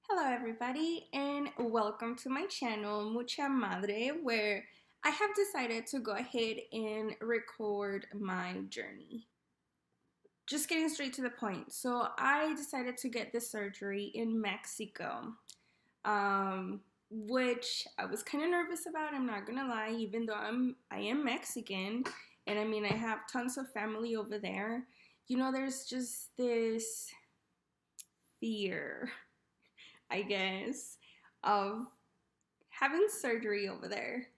Hello everybody and welcome to my channel Mucha Madre, where I have decided to go ahead and record my journey. Just getting straight to the point. So I decided to get this surgery in Mexico, which I was kind of nervous about, I'm not gonna lie, even though I am Mexican, and I mean I have tons of family over there. There's just this fear, I guess, of having surgery over there.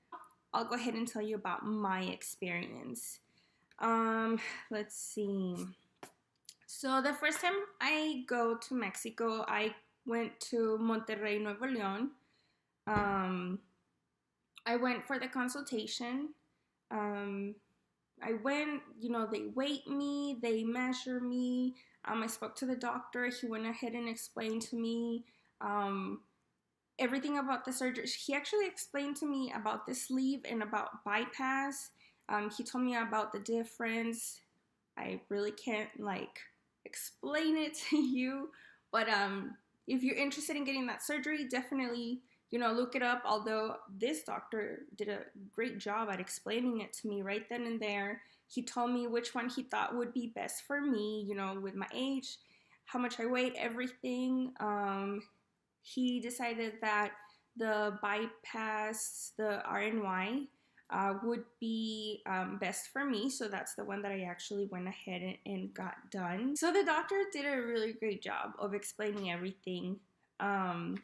I'll go ahead and tell you about my experience. Let's see. So the first time I go to Mexico, I went to Monterrey, Nuevo León. I went for the consultation. I went, they weighed me, they measured me. I spoke to the doctor. He went ahead and explained to me everything about the surgery. He actually explained to me about the sleeve and about bypass. He told me about the difference. I really can't explain it to you, but if you're interested in getting that surgery, definitely look it up. Although this doctor did a great job at explaining it to me right then and there. He told me which one he thought would be best for me, with my age, how much I weighed, everything. He decided that the bypass, the RNY, would be best for me. So that's the one that I actually went ahead and got done. So the doctor did a really great job of explaining everything. I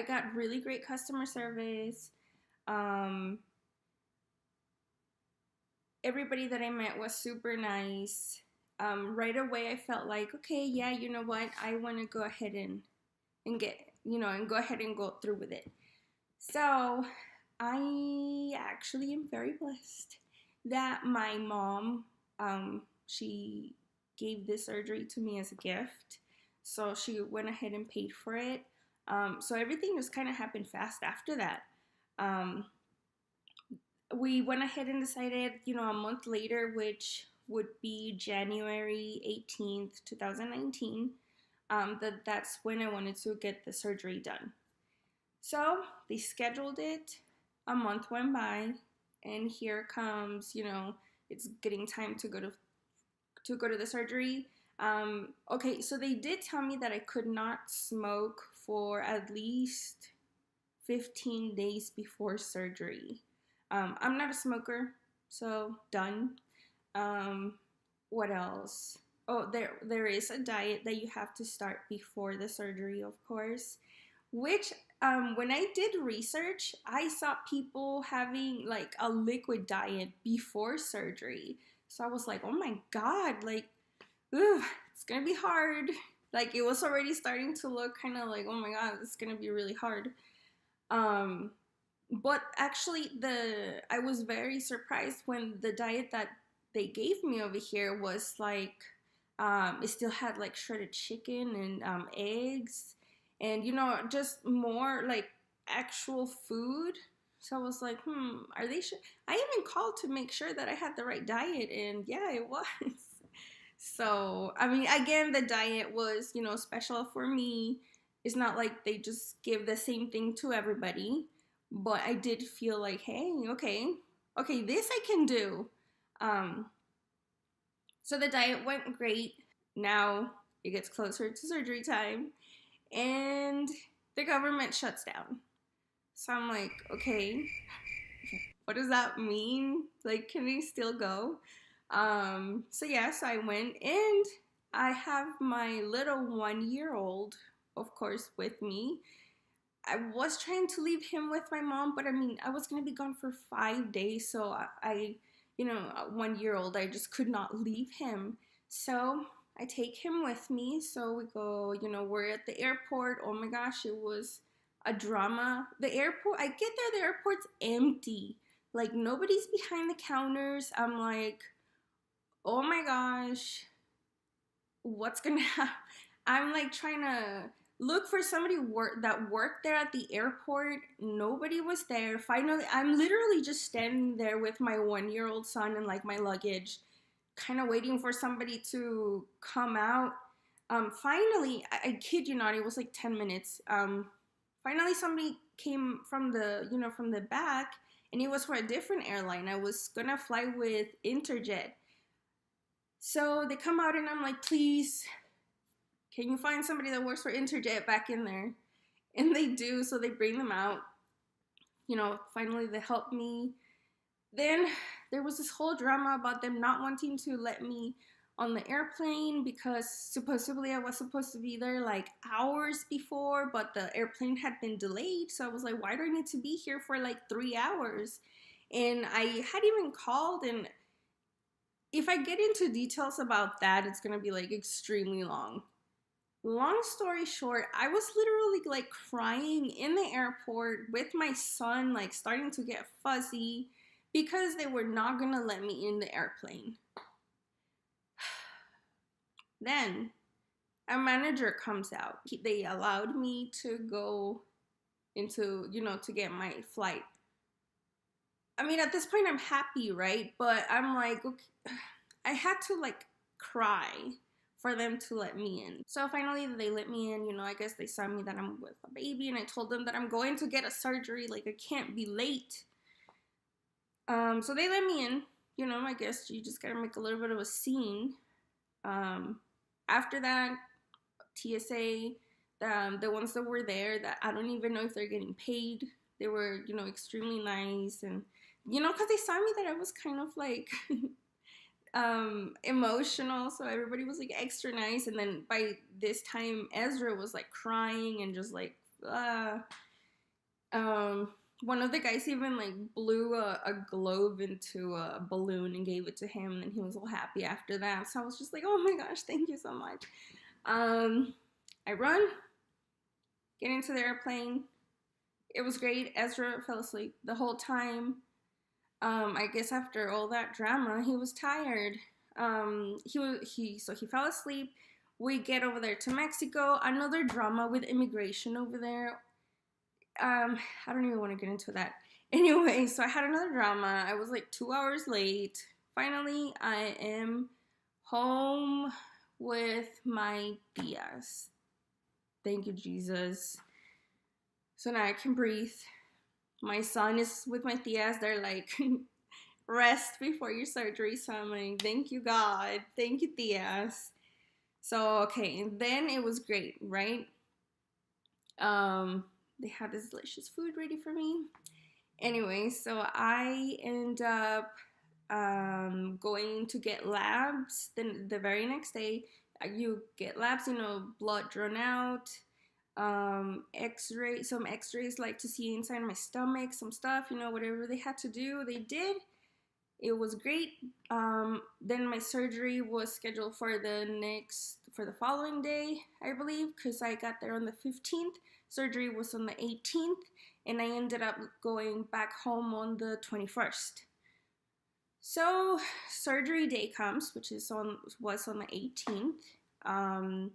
got really great customer service. Everybody that I met was super nice. Right away I felt like, okay, yeah, you know what? I want to go ahead and go ahead and go through with it. So I actually am very blessed that my mom, she gave this surgery to me as a gift. So she went ahead and paid for it. So everything just kind of happened fast after that. We went ahead and decided, a month later, which would be January 18th, 2019, that's when I wanted to get the surgery done. So they scheduled it, a month went by, and here comes, it's getting time to go to the surgery. Okay, so they did tell me that I could not smoke for at least 15 days before surgery. I'm not a smoker, so done. What else? Oh, there is a diet that you have to start before the surgery, of course, which when I did research, I saw people having like a liquid diet before surgery. So I was like, oh my God, ooh, it's gonna be hard. Like it was already starting to look kind of like, oh my God, it's gonna be really hard. But actually I was very surprised when the diet that they gave me over here was like, it still had like shredded chicken and eggs and, just more like actual food. So I was like, are they sure? I even called to make sure that I had the right diet, and yeah, it was. So, I mean, again, the diet was, special for me. It's not like they just give the same thing to everybody, but I did feel like, hey, okay, this I can do. So the diet went great. Now it gets closer to surgery time, and the government shuts down. So I'm like, okay, what does that mean? Like, can we still go? So yes, I went, and I have my little 1-year-old, of course, with me. I was trying to leave him with my mom, but I mean, I was gonna be gone for 5 days, so I 1-year-old, I just could not leave him. So I take him with me. So we go, we're at the airport. Oh my gosh, it was a drama. The airport, I get there, the airport's empty. Like nobody's behind the counters. I'm like, oh my gosh, what's gonna happen? I'm like trying to look for somebody that worked there at the airport. Nobody was there. Finally, I'm literally just standing there with my 1-year-old son and like my luggage, kind of waiting for somebody to come out. Finally, I kid you not, it was like 10 minutes. Finally somebody came from from the back, and it was for a different airline. I was gonna fly with Interjet. So they come out and I'm like, please, can you find somebody that works for Interjet back in there? And they do, so they bring them out. Finally they help me. Then there was this whole drama about them not wanting to let me on the airplane because supposedly I was supposed to be there like hours before, but the airplane had been delayed. So I was like, why do I need to be here for like 3 hours? And I had even called, and if I get into details about that, it's gonna be like extremely long. Long story short, I was literally like crying in the airport with my son, like starting to get fuzzy because they were not gonna let me in the airplane. Then a manager comes out. They allowed me to go into, to get my flight. I mean, at this point, I'm happy, right? But I'm like, okay, I had to like cry for them to let me in. So finally, they let me in. I guess they saw me that I'm with a baby, and I told them that I'm going to get a surgery. Like, I can't be late. So they let me in. I guess you just gotta make a little bit of a scene. After that, TSA, the ones that were there, that I don't even know if they're getting paid. They were, extremely nice, and because they saw me that I was kind of like emotional, so everybody was like extra nice. And then by this time, Ezra was like crying and just like one of the guys even like blew a globe into a balloon and gave it to him, and he was all happy after that. So I was just like, oh my gosh, thank you so much. I run, get into the airplane. It was great. Ezra fell asleep the whole time. I guess after all that drama, he was tired. He fell asleep. We get over there to Mexico. Another drama with immigration over there. I don't even want to get into that. Anyway, so I had another drama. I was like 2 hours late. Finally, I am home with my tias. Thank you, Jesus. So now I can breathe. My son is with my tias. They're like, rest before your surgery. So I'm like, thank you, God. Thank you, tias. So, okay. And then it was great, right? They had this delicious food ready for me. Anyway, so I end up going to get labs. Then the very next day, you get labs, blood drawn out, some x-rays like to see inside my stomach, some stuff, whatever they had to do, they did. It was great. Then my surgery was scheduled for the following day, I believe, because I got there on the 15th. Surgery was on the 18th, and I ended up going back home on the 21st. So surgery day comes, which was on the 18th.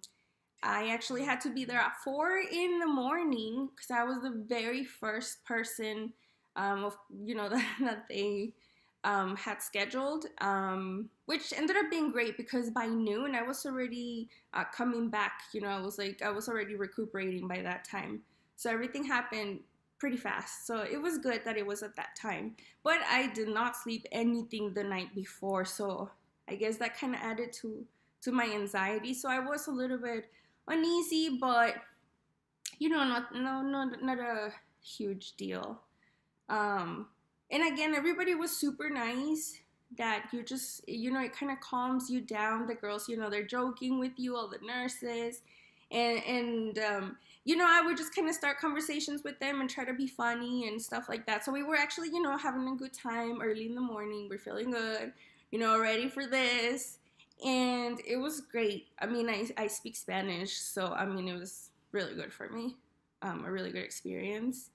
I actually had to be there at 4 in the morning because I was the very first person, that they had scheduled, which ended up being great because by noon I was already coming back. I was already recuperating by that time. So everything happened pretty fast. So it was good that it was at that time. But I did not sleep anything the night before. So I guess that kind of added to my anxiety. So I was a little bit uneasy, but not a huge deal. And again, everybody was super nice. That you just, it kind of calms you down. The girls, they're joking with you, all the nurses. And I would just kind of start conversations with them and try to be funny and stuff like that. So we were actually, having a good time early in the morning. We're feeling good, ready for this. And it was great. I mean, I speak Spanish, so, I mean, it was really good for me. A really good experience.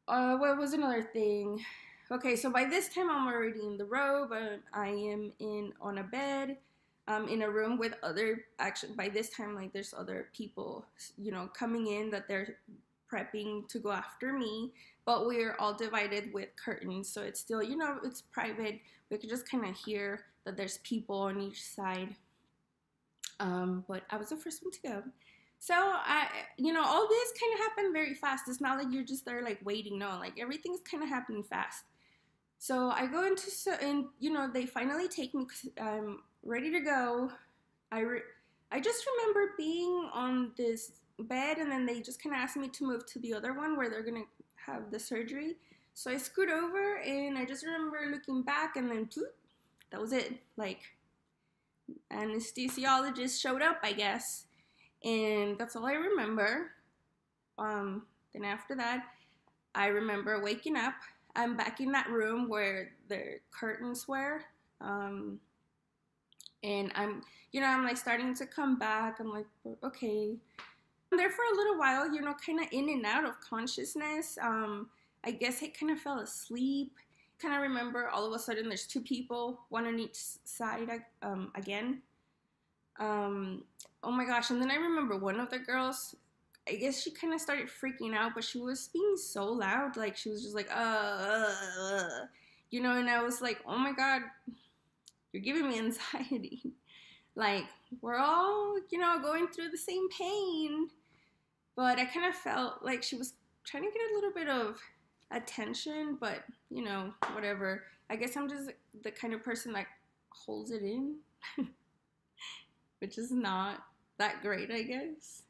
What was another thing? Okay, so by this time I'm already in the robe. I am on a bed, in a room with actually by this time, like, there's other people, coming in that they're prepping to go after me, but we're all divided with curtains, so it's still, it's private. We could just kind of hear that there's people on each side. But I was the first one to go. So all this kind of happened very fast. It's not like you're just there like waiting. No, like everything's kind of happening fast. So I go and they finally take me. I'm ready to go. I just remember being on this bed, and then they just kind of asked me to move to the other one where they're gonna have the surgery. So I scoot over, and I just remember looking back, and then poof, that was it. Like, anesthesiologist showed up, I guess, and that's all I remember. Then after that, I remember waking up. I'm back in that room where the curtains were, and I'm like starting to come back. I'm like, okay. I'm there for a little while, kind of in and out of consciousness. I guess I kind of fell asleep. Kind of remember all of a sudden there's two people, one on each side again. Oh my gosh. And then I remember one of the girls, I guess she kind of started freaking out, but she was being so loud. Like she was just like, and I was like, oh my God, you're giving me anxiety. Like we're all, going through the same pain. But I kind of felt like she was trying to get a little bit of attention, but whatever. I guess I'm just the kind of person that holds it in, which is not that great, I guess.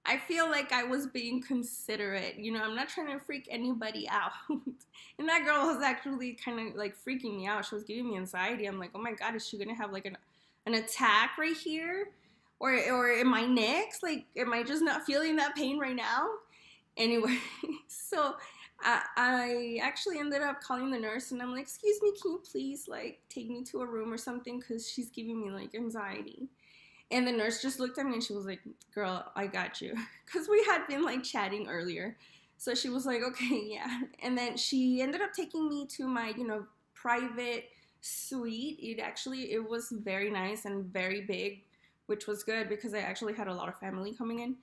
I feel like I was being considerate. I'm not trying to freak anybody out. And that girl was actually kind of like freaking me out. She was giving me anxiety. I'm like, oh my God, is she gonna have like an attack right here? Or am I next? Like, am I just not feeling that pain right now? Anyway, so I actually ended up calling the nurse, and I'm like, excuse me, can you please like take me to a room or something, because she's giving me like anxiety. And the nurse just looked at me and she was like, girl, I got you, because we had been like chatting earlier. So she was like, okay, yeah. And then she ended up taking me to my private suite. It was very nice and very big, which was good because I actually had a lot of family coming in.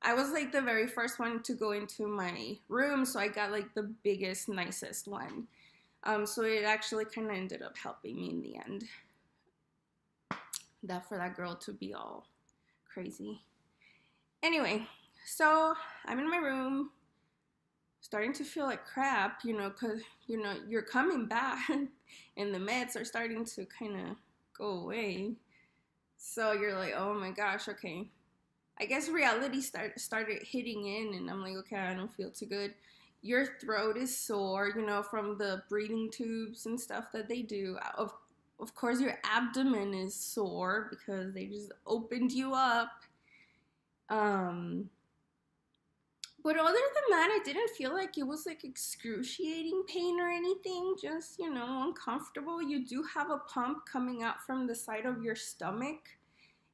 I was like the very first one to go into my room, so I got like the biggest, nicest one. So it actually kind of ended up helping me in the end. That for that girl to be all crazy. Anyway, so I'm in my room, starting to feel like crap, because, you're coming back and the meds are starting to kind of go away. So you're like, oh my gosh, okay. I guess reality started hitting in, and I'm like, okay, I don't feel too good. Your throat is sore, from the breathing tubes and stuff that they do. Of course, your abdomen is sore because they just opened you up. But other than that, I didn't feel like it was like excruciating pain or anything, just, uncomfortable. You do have a pump coming out from the side of your stomach.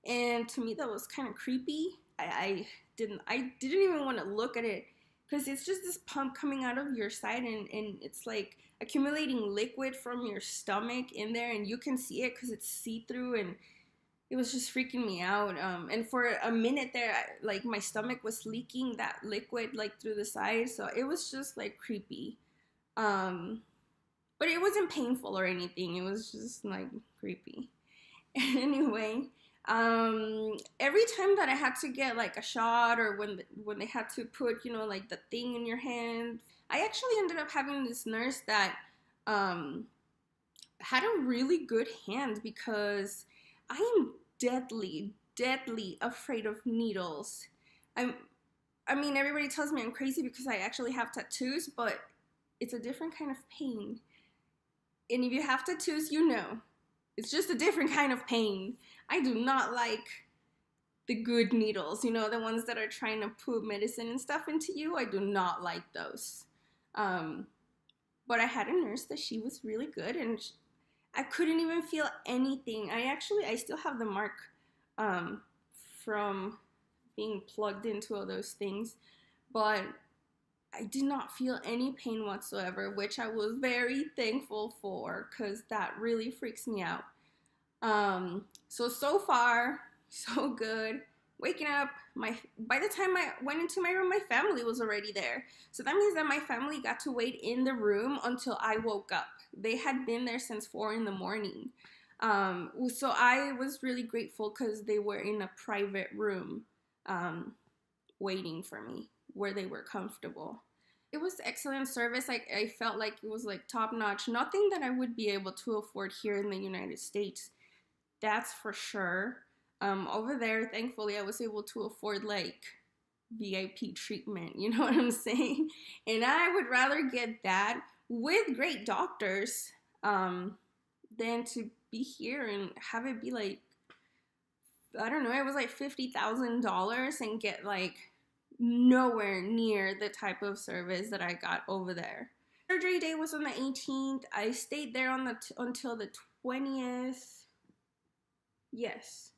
And to me, that was kind of creepy. I didn't even want to look at it, because it's just this pump coming out of your side, and it's like accumulating liquid from your stomach in there, and you can see it because it's see-through, and it was just freaking me out. And for a minute there, like my stomach was leaking that liquid like through the side, so it was just like creepy. But it wasn't painful or anything. It was just like creepy. Anyway, every time that I had to get like a shot, or when they had to put like the thing in your hand, I actually ended up having this nurse that had a really good hand, because I am deadly afraid of needles. I mean, everybody tells me I'm crazy because I actually have tattoos, but it's a different kind of pain. And if you have tattoos, it's just a different kind of pain. I do not like the good needles, the ones that are trying to put medicine and stuff into you. I do not like those. But I had a nurse that she was really good, and I couldn't even feel anything. I still have the mark from being plugged into all those things, but I did not feel any pain whatsoever, which I was very thankful for, because that really freaks me out. So far, so good. Waking up, by the time I went into my room, my family was already there. So that means that my family got to wait in the room until I woke up. They had been there since 4 in the morning. So I was really grateful because they were in a private room, um, waiting for me where they were comfortable. It was excellent service. Like I felt like it was like top notch. Nothing that I would be able to afford here in the United States. That's for sure. Over there, thankfully, I was able to afford like VIP treatment. You know what I'm saying? And I would rather get that with great doctors, than to be here and have it be like, I don't know, it was like $50,000 and get like nowhere near the type of service that I got over there. Surgery day was on the 18th. I stayed there on until the 20th. Yes,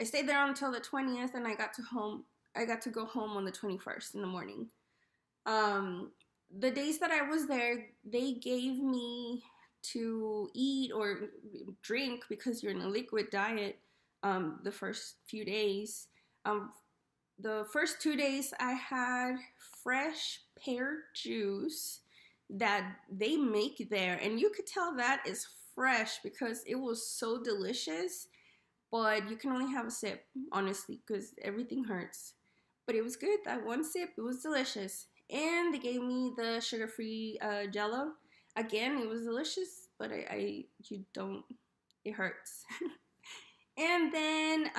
I stayed there until the 20th, and I got to go home on the 21st in the morning. Um, the days that I was there, they gave me to eat or drink because you're in a liquid diet. The first few days, um, the first 2 days, I had fresh pear juice that they make there, and you could tell that is fresh because it was so delicious. But you can only have a sip, honestly, because everything hurts. But it was good. That one sip, it was delicious. And they gave me the sugar-free Jello. Again, it was delicious, but you don't. It hurts. And then,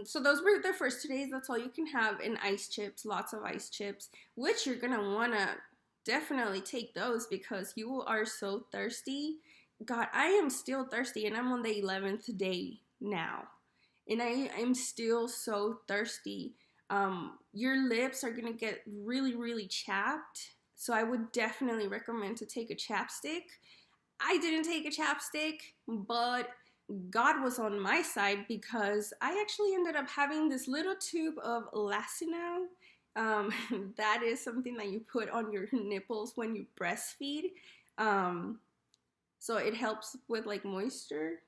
so those were the first 2 days. That's all you can have. And ice chips, lots of ice chips, which you're gonna wanna definitely take those because you are so thirsty. God, I am still thirsty, and I'm on the 11th day now, and I am still so thirsty. Your lips are gonna get really, really chapped, so I would definitely recommend to take a chapstick. I didn't take a chapstick, but God was on my side because I actually ended up having this little tube of Lacino. That is something that you put on your nipples when you breastfeed. So it helps with like moisture.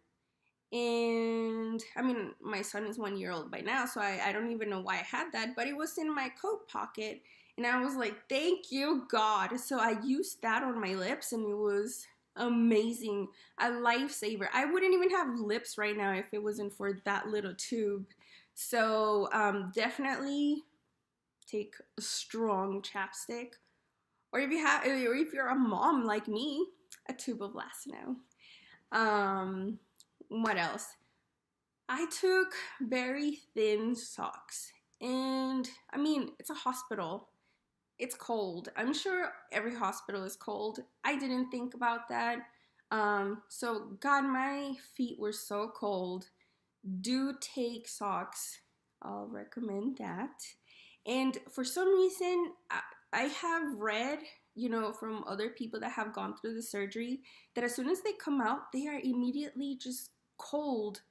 And I mean, my son is 1 year old by now, so I don't even know why I had that, but it was in my coat pocket. And I was like, thank you, God. So I used that on my lips, and it was amazing. A lifesaver. I wouldn't even have lips right now if it wasn't for that little tube. So definitely take a strong chapstick. Or if you're a mom like me, a tube of Lacino. What else? I took very thin socks. And I mean, it's a hospital. It's cold. I'm sure every hospital is cold. I didn't think about that. So, God, my feet were so cold. Do take socks. I'll recommend that. And for some reason, I have read, from other people that have gone through the surgery, that as soon as they come out, they are immediately just cold.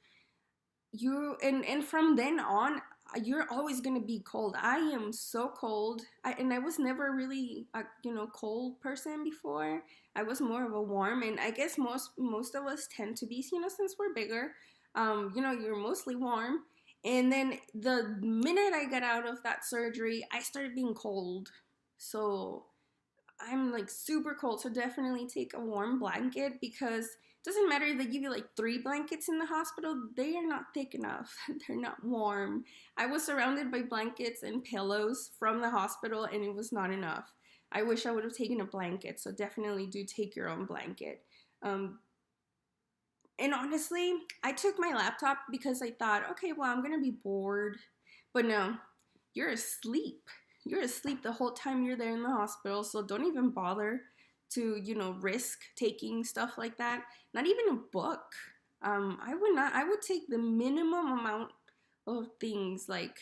And from then on, you're always gonna be cold. I am so cold, and I was never really a cold person before. I was more of a warm, and I guess most of us tend to be, since we're bigger. You're mostly warm. And then the minute I got out of that surgery, I started being cold. So I'm like super cold. So definitely take a warm blanket because it doesn't matter if they give you like 3 blankets in the hospital, they are not thick enough. They're not warm. I was surrounded by blankets and pillows from the hospital, and it was not enough. I wish I would have taken a blanket. So definitely do take your own blanket. And honestly, I took my laptop because I thought, okay, well, I'm going to be bored. But no, you're asleep. You're asleep the whole time you're there in the hospital. So don't even bother to, risk taking stuff like that. Not even a book. I would take the minimum amount of things, like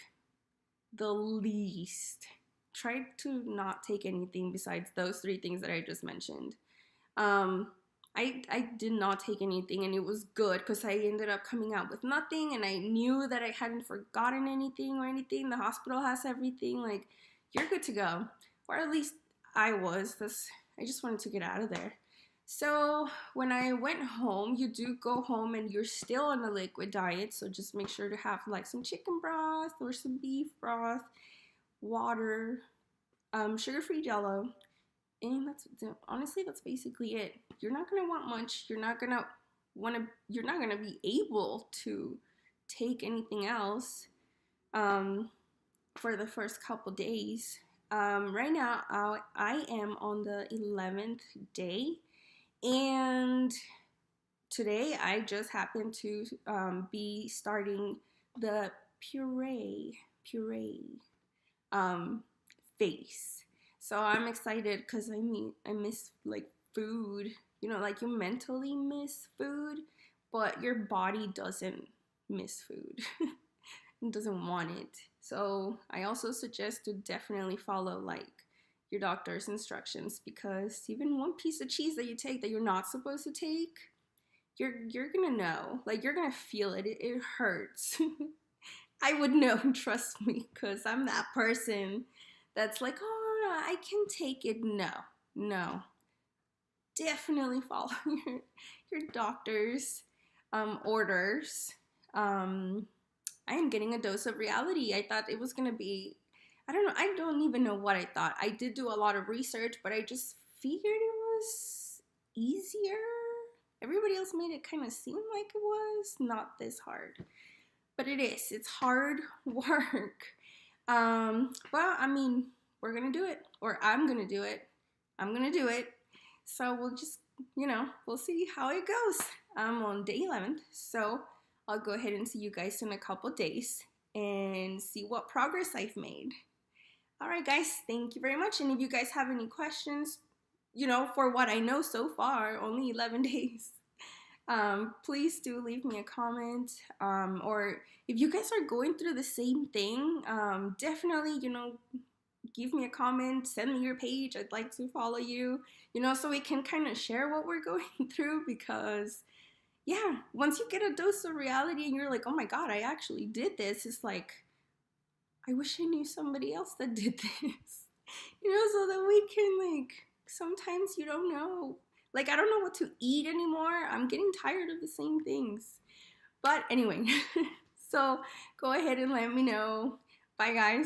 the least. Try to not take anything besides those 3 things that I just mentioned. I did not take anything, and it was good because I ended up coming out with nothing, and I knew that I hadn't forgotten anything or anything. The hospital has everything. Like, you're good to go. Or at least I was. I just wanted to get out of there. So when I went home, you do go home and you're still on a liquid diet. So just make sure to have like some chicken broth or some beef broth, water, sugar-free Jello, and honestly, that's basically it. You're not gonna want much. You're not gonna you're not gonna be able to take anything else for the first couple days. Right now, I am on the 11th day, and today I just happened to be starting the puree phase. So I'm excited because I miss like food. You know, like you mentally miss food, but your body doesn't miss food. It doesn't want it. So I also suggest to definitely follow like your doctor's instructions, because even one piece of cheese that you take that you're not supposed to take, you're gonna know. Like you're gonna feel it. It hurts. I would know, trust me, because I'm that person that's like, oh, I can take it. No, no. Definitely follow your doctor's orders. I am getting a dose of reality. I thought it was going to be, I don't know, I don't even know what I thought. I did do a lot of research, but I just figured it was easier. Everybody else made it kind of seem like it was not this hard. But it is. It's hard work. Well, I mean, we're going to do it. Or I'm going to do it. I'm going to do it. So we'll just, we'll see how it goes. I'm on day 11. So I'll go ahead and see you guys in a couple days and see what progress I've made. All right, guys, thank you very much. And if you guys have any questions, for what I know so far, only 11 days, please do leave me a comment. Or if you guys are going through the same thing, definitely, give me a comment, send me your page. I'd like to follow you, so we can kind of share what we're going through, because yeah, once you get a dose of reality and you're like, oh my God, I actually did this, it's like, I wish I knew somebody else that did this, so that we can, like, sometimes you don't know. Like, I don't know what to eat anymore. I'm getting tired of the same things. But anyway, so go ahead and let me know. Bye, guys.